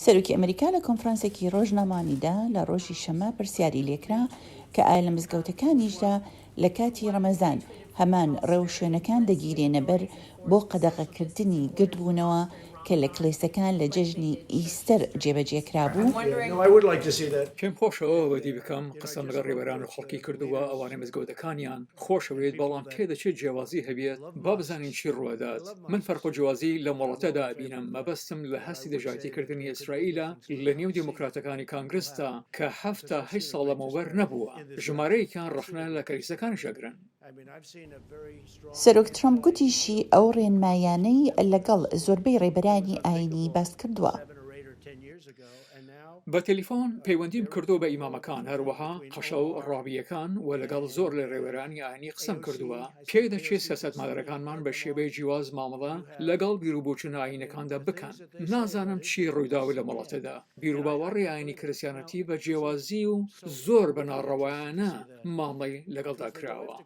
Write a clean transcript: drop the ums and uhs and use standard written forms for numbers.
سەرۆکی ئەمریکا لە کۆنفرانسێکی ڕۆژنامانیدا لە ڕۆژی شەمە پرسیاری لێکرا کە ئایا لە مزگەوتەکانیشدا لە کاتی ڕەمەزان هەمان ڕێو شوێنەکان دەگیرێنە بەر بۆ قەدەغەکردنی گردبوونەوە کە لە کڵێسەکان لە جەژنی ئیستەر جێبەجێکرا بوو. پێم خۆشەوە وەدی بکەم قسەم لەگەڵ ڕێبەران و خەڵکی کردووە ئەوانەی مزگەوتەکانیان خۆشەوێت بەڵام پێدەچێت جیاوازی هەبێت با بزانین چی ڕوودات. من فەرق و جیاوازی لە مۆڵەتەدا بینم مەبەستم لە هەستی دەژاتیکردنی ئیسرائیلە لە نێو دیموکراتەکانی کانگرستا کە 7 ساڵ لەمەوبەر نەبووە ژمارەیەکیان ڕەخنە لە کەلیسەکان شەگرن. سەرۆک ترەمپ گوتیشی ئەو ڕێنمایانەی لەگەڵ زۆربەی ڕێبەرانی ئاینی باس کردووە. بە تەلیفۆن پەیوەندیم کردو بە ئیمامەکان هەروەها قەشە و ڕابیەکان و لەگەڵ زۆر لە ڕێوەرانی ئاینی قسەم کردووە پێی دەچێت سیاسەتمادەرەکانمان بە شێوەی جیاواز مامەڵە لەگەڵ بیرروبووچن ئاینەکاندا بکەن. نازانم چی ڕوویداوە لە وڵاتەدا بیرروباوەڕی ئاینی کریستیانەتی بە جیاوازی و زۆر بەناڕەوایانە مامەڵی لەگەڵدا کراوە.